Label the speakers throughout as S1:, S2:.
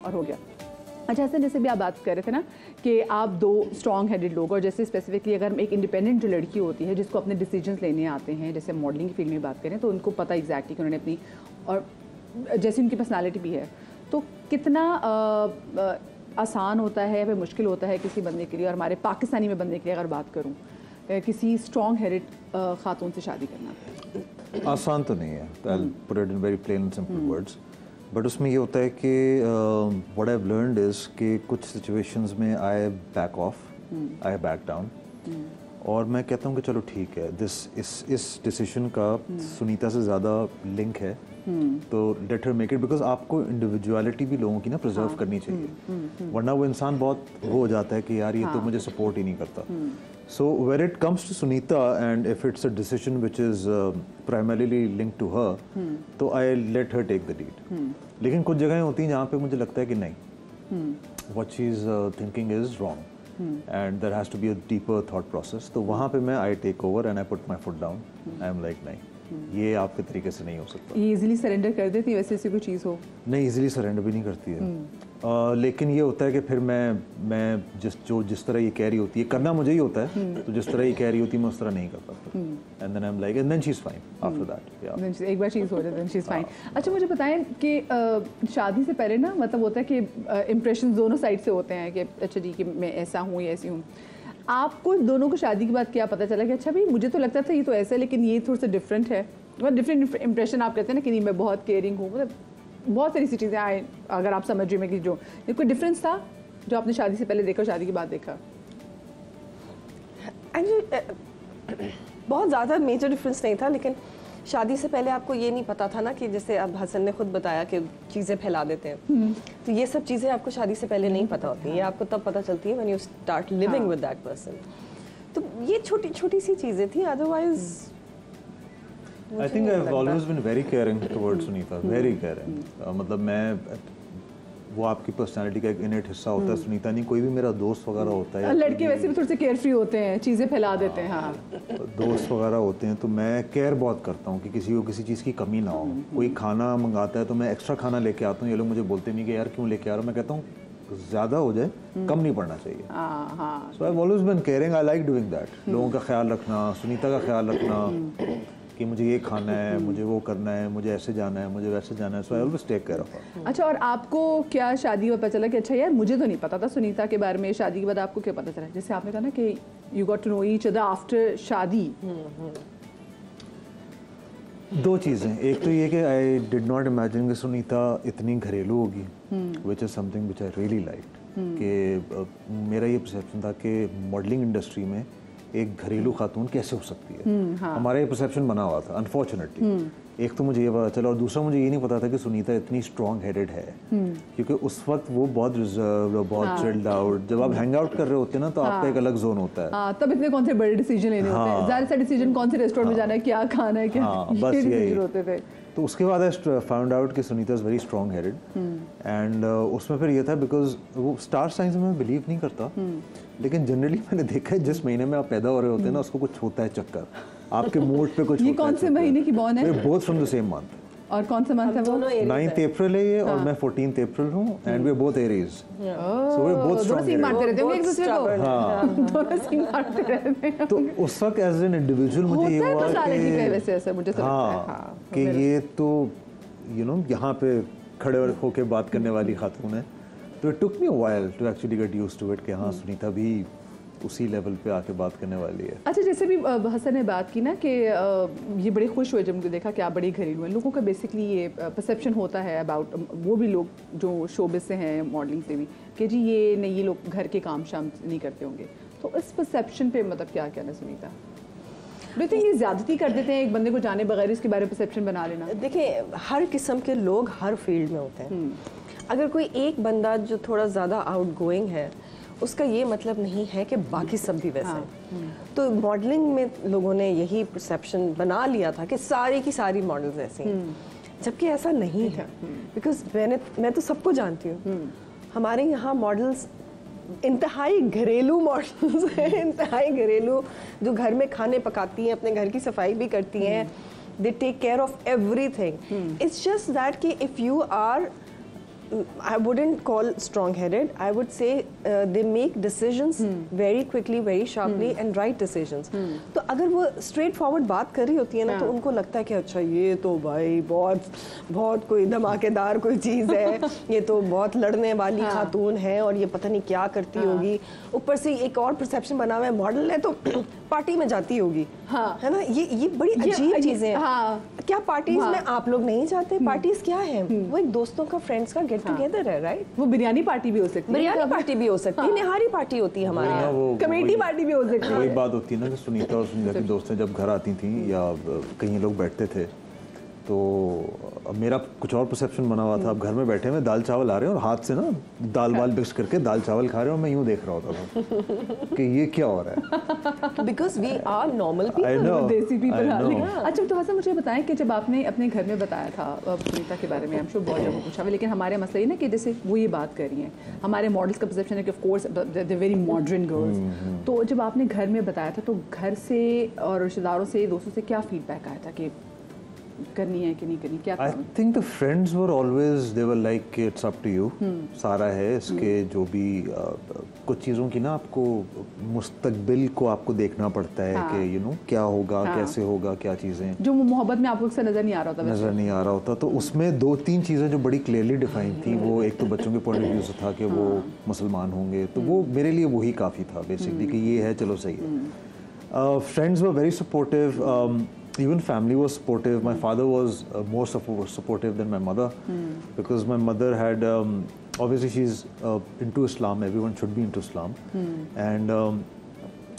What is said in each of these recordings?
S1: और हो गया। अच्छा ऐसे जैसे भी आप बात कर रहे थे ना कि आप दो स्ट्रॉन्ग हेडेड लोग, और जैसे स्पेसिफिकली अगर एक इंडिपेंडेंट जो लड़की होती है जिसको अपने डिसीजंस लेने आते हैं, जैसे मॉडलिंग की फील्ड में बात करें तो उनको पता एग्जैक्टली कि उन्होंने अपनी, और जैसी उनकी पर्सनालिटी भी है, तो कितना आसान होता है या फिर मुश्किल होता है किसी बंदे के लिए, और हमारे पाकिस्तानी में बंदे के लिए अगर बात करूँ, किसी स्ट्रॉन्ग हेडेड खातून से शादी करना?
S2: आसान तो नहीं है, put it in very plain and simple words, but उसमें ये होता है कि what I have learned is कि कुछ सिचुएशंस में I back off, I back down, और मैं कहता हूँ कि चलो ठीक है, इस डिसीजन का सुनीता से ज़्यादा लिंक है, तो let her make it, because आपको इंडिविजुअलिटी भी लोगों की ना प्रिजर्व करनी चाहिए, वरना वो इंसान बहुत वो हो जाता है कि यार ये तो मुझे सपोर्ट ही नहीं करता। So when it comes to Sunita, and if it's a decision which is primarily linked to her, तो I let her take the lead. लेकिन कुछ जगहें होती हैं जहाँ पे मुझे लगता है कि नहीं, what she's thinking is wrong, and there has to be a deeper thought process. तो वहाँ पे मैं I take over and I put my foot down. I am like नहीं, ये आपके तरीके से नहीं हो सकता।
S1: ये इजीली सरेंडर कर देती है वैसे ऐसी कोई चीज़ हो?
S2: नहीं, इजीली सरेंडर भी नहीं करती है, लेकिन ये होता है कि फिर मैं जिस तरह ये कह रही होती है, करना मुझे ही होता है, तो जिस तरह ये कह रही होती है मैं उस तरह नहीं करता फिर, and then I am like, and then she is fine after that.
S1: एक बार चीज़ हो जाए देन शी इज फाइन। अच्छा मुझे बताएं कि शादी से पहले ना मतलब होता है कि इंप्रेशन दोनों साइड से होते हैं कि अच्छा जी कि मैं ऐसा हूँ या ऐसी हूँ। आपको दोनों को शादी के बाद क्या पता चला कि अच्छा भाई मुझे तो लगता था ये तो ऐसा है लेकिन ये थोड़ा सा डिफरेंट है, मतलब डिफरेंट इंप्रेशन आप कहते हैं ना कि नहीं मैं बहुत केयरिंग हूँ, मतलब बहुत सारी सी चीज़ें आए, अगर आप समझ रहे हैं कि जो कोई डिफरेंस था जो आपने शादी से पहले देखा और शादी के बाद देखा?
S3: बहुत ज़्यादा मेजर डिफरेंस नहीं था, लेकिन शादी से पहले आपको ये नहीं पता था ना कि जैसे अब हसन ने खुद बताया कि चीज़ें फैला देते हैं, तो ये सब चीज़ें आपको शादी से पहले नहीं पता होती, ये आपको तब पता चलती है when you start living with that person. तो ये छोटी छोटी सी चीज़ें थी, otherwise
S2: I think I've always been very caring towards Sunita, very caring. मतलब मैं, वो आपकी पर्सनालिटी का एक इनेट हिस्सा होता है। सुनीता नहीं, कोई भी मेरा दोस्त वगैरह होता है,
S1: लड़के वैसे भी थोड़े से केयर फ्री होते हैं, चीज़ें फैला देते हैं, हाँ
S2: दोस्त वगैरह होते हैं, तो मैं केयर बहुत करता हूँ कि किसी को किसी चीज़ की कमी ना हो। कोई खाना मंगाता है तो मैं एक्स्ट्रा खाना लेके आता हूँ, ये लोग मुझे बोलते नहीं कि यार क्यों लेके आ रहा हूँ, मैं कहता हूँ ज़्यादा हो जाए, कम नहीं पड़ना चाहिए। So I have always been caring, I like doing that, लोगों का ख्याल रखना, सुनीता का ख्याल रखना कि मुझे ये खाना है, मुझे वो करना है, मुझे ऐसे जाना है, मुझे वैसे जाना है, so I always take care of her.
S1: अच्छा, और आपको क्या शादी में पता चला कि अच्छा यार मुझे तो नहीं पता था सुनीता के बारे में, शादी के बाद आपको क्या पता चला? जैसे आपने कहा ना कि you got to know each other after शादी।
S2: दो चीज़ें, एक तो ये कि आई डिड नॉट इमेजिन कि सुनीता इतनी घरेलू होगी, which is something which I really like, कि मेरा ये परसेप्शन था कि मॉडलिंग इंडस्ट्री में एक घरेलू खातून कैसे हो सकती है, हमारा ये परसेप्शन बना हुआ था अनफॉर्चुनेटली। एक तो मुझे ये पता चला, और दूसरा मुझे ये नहीं पता था कि सुनीता इतनी स्ट्रॉन्ग हेडेड है, क्योंकि उस वक्त वो बहुत रिजर्व, बहुत चिल्ड आउट, जब आप हैंग आउट कर रहे होते हैं ना तो आपका एक अलग जोन होता है,
S1: तब इतने कौन से बड़े डिसीजन लेने होते हैं, ज़्यादा सा डिसीजन कौन से रेस्टोरेंट में जाना है, क्या खाना है, क्या
S2: बस यही
S1: होते थे।
S2: तो उसके बाद आई फाउंड आउट कि Sunita is very strong headed, and उसमें फिर ये था, बिकॉज वो स्टार साइंस में मैं बिलीव नहीं करता, लेकिन जनरली मैंने देखा है जिस महीने में आप पैदा हो रहे होते हैं ना उसको कुछ होता है चक्कर, आपके मूड पे कुछ
S1: ये कौन से महीने की बॉर्न है?
S2: Both from the same month.
S1: और कौन सा मंथ है वो?
S2: 9th अप्रैल है ये, और मैं 14th अप्रैल हूँ, and we are both Aries, so we are both strong headed.
S1: मारते रहते होंगे एक दूसरे को, हाँ दोनों सिंग मारते रहते हैं।
S2: तो उस वक्त एज एन इंडिविजुअल मुझे ये हुआ
S1: कि वैसे ऐसा मुझे तो लगता है
S2: कि ये तो यू नो यहाँ पे खड़े होकर बात करने वाली खातून है, तो it took me a while to actually get used to it कि हाँ सुनीता भी उसी लेवल पे आके बात करने वाली है।
S1: अच्छा, जैसे भी हसन ने बात की ना कि ये बड़े खुश हुए जब उनको देखा कि आप बड़ी घरेलू हैं, लोगों का बेसिकली ये परसेप्शन होता है अबाउट, वो भी लोग जो शोबिस से हैं, मॉडलिंग से भी, कि जी ये नहीं, ये लोग घर के काम शाम नहीं करते होंगे, तो इस परसेप्शन पे मतलब क्या कहना सुनीता? तो ये ज़्यादती कर देते हैं एक बंदे को जाने बगैर इसके बारे में परसेप्शन बना लेना?
S3: देखिए, हर किस्म के लोग हर फील्ड में होते हैं। अगर कोई एक बंदा जो थोड़ा ज़्यादा आउट गोइंग है, उसका ये मतलब नहीं है कि बाकी सब भी वैसे हैं। तो मॉडलिंग में लोगों ने यही परसेप्शन बना लिया था कि सारी की सारी मॉडल्स ऐसी हैं, जबकि ऐसा नहीं है। बिकॉज मैं तो सबको जानती हूँ, हमारे यहाँ मॉडल्स इंतहाई घरेलू मॉडल्स हैं, इंतहाई घरेलू, जो घर में खाने पकाती हैं, अपने घर की सफाई भी करती हैं, they take care of everything. It's just that कि if you are I wouldn't call strong-headed. I would say they make decisions very quickly, very sharply, and right decisions. तो अगर वो straight forward बात कर रही होती है ना, तो उनको लगता है कि अच्छा ये तो भाई बहुत कोई धमाकेदार कोई चीज़ है, ये तो बहुत लड़ने वाली खातून है और ये पता नहीं क्या करती होगी. ऊपर से एक और perception बना हुआ है मॉडल है तो पार्टी में जाती होगी, है ना? ये बड़ी अजीब चीज़ें हैं. क्या पार्टीज में आप लोग नहीं जाते? पार्टीज क्या है? वो एक दोस्तों का, फ्रेंड्स का गेट टुगेदर है, राइट?
S1: वो बिरयानी पार्टी भी हो सकती है,
S3: बिरयानी पार्टी भी हो सकती है, निहारी पार्टी होती है हमारे यहाँ,
S1: कमेटी पार्टी भी हो सकती है.
S2: वही बात होती है ना कि सुनीता और सुनीता की दोस्तें जब घर आती थी या कहीं लोग बैठते थे तो मेरा कुछ और परसेप्शन बना हुआ था. अब घर में बैठे हुए दाल चावल आ रहे हैं और हाथ से ना दाल वाल मिक्स करके दाल चावल खा रहे हैं और मैं यूँ देख रहा होता था कि ये क्या हो रहा है.
S3: Because we are normal people,
S1: desi people. अच्छा तो हसन मुझे बताएं कि जब आपने अपने घर में बताया था सुनीता के बारे में, आई एम श्योर बहुत जगह पूछा हुआ, लेकिन हमारे मसला ये ना कि जैसे वो ये बात कर रही हैं, हमारे मॉडल्स का परसेप्शन है कि of course they very modern girls. तो जब आपने घर में बताया था तो घर से और रिश्तेदारों से, दोस्तों से क्या फीडबैक आया था कि करनी है कि नहीं करनी, क्या?
S2: I think the friends were always they were like it's up to you. सारा है इसके जो भी कुछ चीज़ों की ना आपको मुस्तकबिल को आपको देखना पड़ता है कि यू नो क्या होगा, कैसे होगा, क्या चीज़ें
S1: जो मोहब्बत में आपको नज़र नहीं आ रहा होता,
S2: नज़र नहीं आ रहा होता. तो उसमें 2-3 चीज़ें जो बड़ी क्लियरली डिफाइंड थी, वो एक तो बच्चों के पॉइंट ऑफ व्यू से था कि वो मुसलमान होंगे, तो वो मेरे लिए वही काफ़ी था बेसिकली कि ये है, चलो सही है. Friends were very supportive. Even family was supportive. My father was more supportive than my mother because my mother had obviously she's into Islam. Everyone should be into Islam. And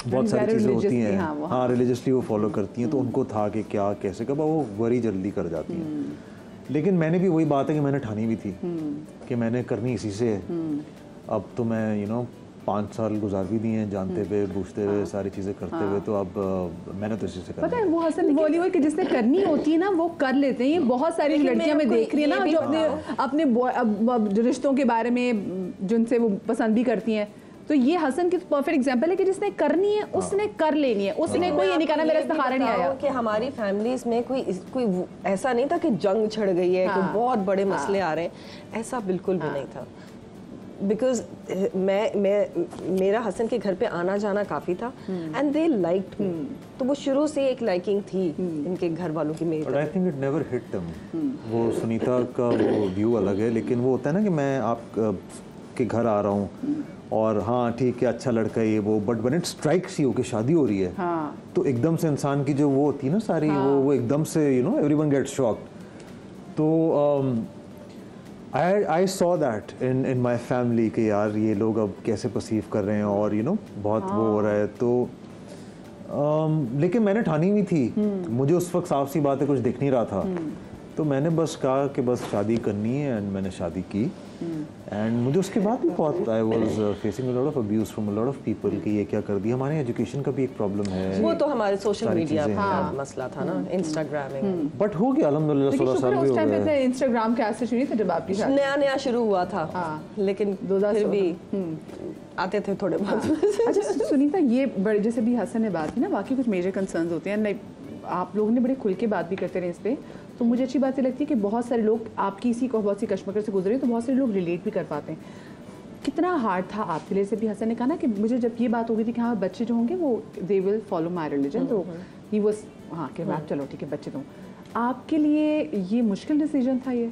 S2: बहुत सारी चीज़ें होती हैं, हाँ रिलीजियसली वो follow करती हैं, तो उनको था कि क्या कैसे कब वो वरी जल्दी कर जाती हैं. लेकिन मैंने भी वही बात है कि मैंने ठानी भी थी कि मैंने करनी इसी से है. अब तो मैं यू नो 5 साल गुजार भी दिए हैं जानते हुए, बूझते हुए, सारी चीज़ें करते हुए, तो अब मैंने तो इसी से करना.
S1: पता है वो हसन बोली हुई कि जिसने करनी होती है ना वो कर लेते हैं. ये बहुत सारी लड़कियां मैं देख रही है ना जो अपने रिश्तों के बारे में जिनसे वो पसंद भी करती हैं, तो ये हसन की परफेक्ट एग्जांपल है कि जिसने करनी है उसने कर लेनी है. उसने कोई ये नहीं कहना मेरा इस्तिखारा नहीं आया.
S3: कि हमारी फैमिलीज में कोई ऐसा नहीं था कि जंग छिड़ गई है, कोई बहुत बड़े मसले आ रहे हैं, ऐसा बिल्कुल भी नहीं था. बिकॉज मेरा हसन के घर पे आना जाना काफ़ी था एंड दे लाइक्ड मी, तो वो शुरू से एक लाइकिंग थी इनके घर वालों की मेरी.
S2: But I think it never hit them. वो सुनीता का वो व्यू अलग है, लेकिन वो होता है ना कि मैं आप के घर आ रहा हूँ और हाँ ठीक है अच्छा लड़का है ये वो, but when it strikes you कि शादी हो रही है, तो एकदम से इंसान की जो वो होती है ना सारी वो एकदम से you know everyone gets shocked. तो I saw that in my family कि यार ये लोग अब कैसे परसीव कर रहे हैं और you know बहुत वो हो रहा है. तो लेकिन मैंने ठानी हुई थी, मुझे उस वक्त साफ सी बात है कुछ दिख नहीं रहा था, तो मैंने बस कहा कि बस शादी करनी है एंड मैंने शादी की. एंड मुझे उसके बाद भी बहुत I was facing a lot of abuse from a lot of people कि ये क्या कर दिया. हमारे एजुकेशन का भी एक प्रॉब्लम है,
S3: वो तो हमारे सोशल मीडिया का मसला था ना, इंस्टाग्रामिंग.
S2: बट हो गया अल्हम्दुलिल्लाह 16 साल भी हो गए.
S1: इंस्टाग्राम के ऐसे शुरू थे जब आपकी शादी
S3: नया शुरू हुआ था, लेकिन फिर भी आते थे थोड़े बहुत.
S1: अच्छा सुनीता, ये बड़े जैसे भी हसन ने बात की ना, बाकी कुछ मेजर कंसर्न्स होते हैं, लाइक आप लोगों ने बड़े खुल के बात भी करते रहे इस पर, तो मुझे अच्छी बात ये लगती है कि बहुत सारे लोग आपकी इसी को बहुत सी कश्मकश से गुजरे, तो बहुत सारे लोग रिलेट भी कर पाते हैं. कितना हार्ड था आपके लिए? से भी हसन ने कहा ना कि मुझे जब ये बात हो गई थी कि हाँ बच्चे जो होंगे वो they will follow my religion, तो ही वाज हाँ कि मैं चलो ठीक है बच्चे तो. आपके लिए ये मुश्किल डिसीजन था ये?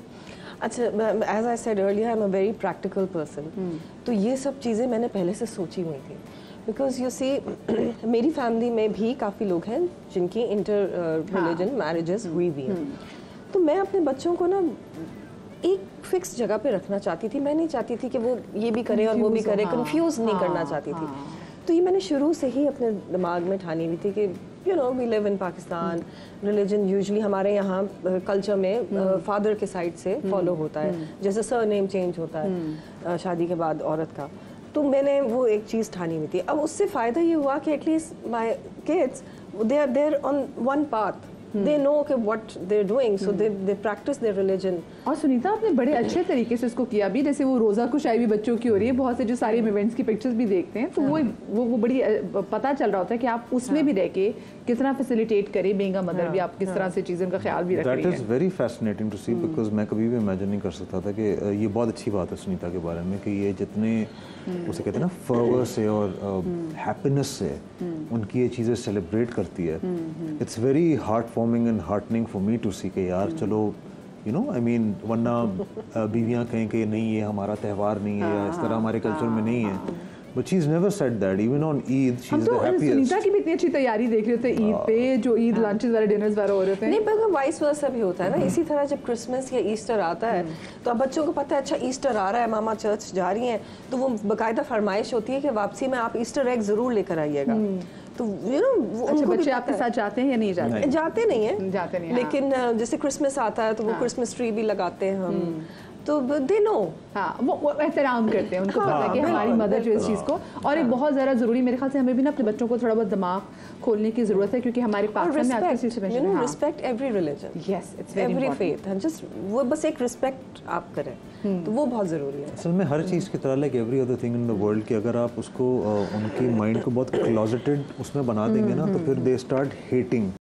S3: अच्छा, as I said earlier, I am a very practical person, तो ये सब चीज़ें मैंने पहले से सोची हुई थी. बिकॉज यू सी मेरी फैमिली में भी काफ़ी लोग हैं जिनकी इंटर रिलीजन मैरिजेस हुई भी हैं. तो मैं अपने बच्चों को ना एक फिक्स जगह पे रखना चाहती थी. मैं नहीं चाहती थी कि वो ये भी करे और वो भी करे, कंफ्यूज नहीं करना चाहती थी. तो ये मैंने शुरू से ही अपने दिमाग में ठानी हुई थी कि you know we live in Pakistan, religion usually हमारे यहाँ कल्चर में फादर के साइड से फॉलो होता है, जैसे सरनेम चेंज होता है शादी के बाद औरत का. तो मैंने वो एक चीज़ ठानी हुई थी. अब उससे फ़ायदा ये हुआ कि at least my kids they are on one path. They know कि what they are doing, so they practice their religion.
S1: और सुनीता आपने बड़े अच्छे तरीके से इसको किया भी, जैसे वो रोज़ा कुशाई भी बच्चों की हो रही है, बहुत से जो सारे इवेंट्स की पिक्चर्स भी देखते हैं, तो वो बड़ी पता चल रहा होता है कि आप उसमें भी रह के कितना फैसिलिटेट करें, बीइंग अ मदर भी आप किस तरह से चीज़ों का ख्याल भी रख रही हैं।
S2: That is very fascinating to see, because मैं कभी भी इमेजिन नहीं कर सकता था कि ये बहुत अच्छी बात है सुनीता के बारे में कि ये जितने उसे कहते हैं ना फर्वर से और हैप्पीनेस से उनकी ये चीज़ें सेलिब्रेट करती है। It's very heart forming and heartening for me to see कि यार चलो यू नो आई मीन, वरना बीवियाँ कहें कि नहीं ये हमारा त्यौहार नहीं है या इस तरह हमारे कल्चर में नहीं है। But she's never said that. Even on Eid, she's the happiest.
S1: Sunita की भी इतनी अच्छी तैयारी देख रहे थे ईद पे, जो ईद लंचेस वाले डिनर्स वाले हो रहे थे।
S3: नहीं, पर वाइस वर्सा भी होता है ना। इसी तरह जब क्रिसमस या ईस्टर आता है तो अब बच्चों को पता है अच्छा ईस्टर आ रहा है, मामा चर्च जा रही हैं, तो वो बाकायदा फरमाइश होती है कि वापसी में आप ईस्टर एग जरूर लेकर आइएगा। तो यू नो
S1: अच्छा, बच्चे आपके साथ जाते हैं या नहीं जाते?
S3: जाते नहीं है,
S1: जाते नहीं,
S3: लेकिन जैसे क्रिसमस आता है तो वो क्रिसमस ट्री भी लगाते हैं हम, तो दे नो।
S1: हाँ, वो एहतराम करते हैं, उनको पता है कि हमारी मदर जो इस चीज़ को, और एक बहुत ज़्यादा ज़रूरी मेरे ख्याल से हमें भी ना अपने बच्चों को थोड़ा बहुत दिमाग खोलने की ज़रूरत है, क्योंकि हमारे पाकिस्तान में आजकल सिचुएशन है।
S3: Respect every religion,
S1: yes, it's very
S3: every faith, and just वो बस एक रिस्पेक्ट आप करें तो वो बहुत ज़रूरी है।
S2: असल में हर चीज़ की तरह like every other thing in the world कि अगर आप उसको उनकी माइंड को बहुत क्लोजेटेड उसमें बना देंगे ना, तो फिर दे स्टार्ट हेटिंग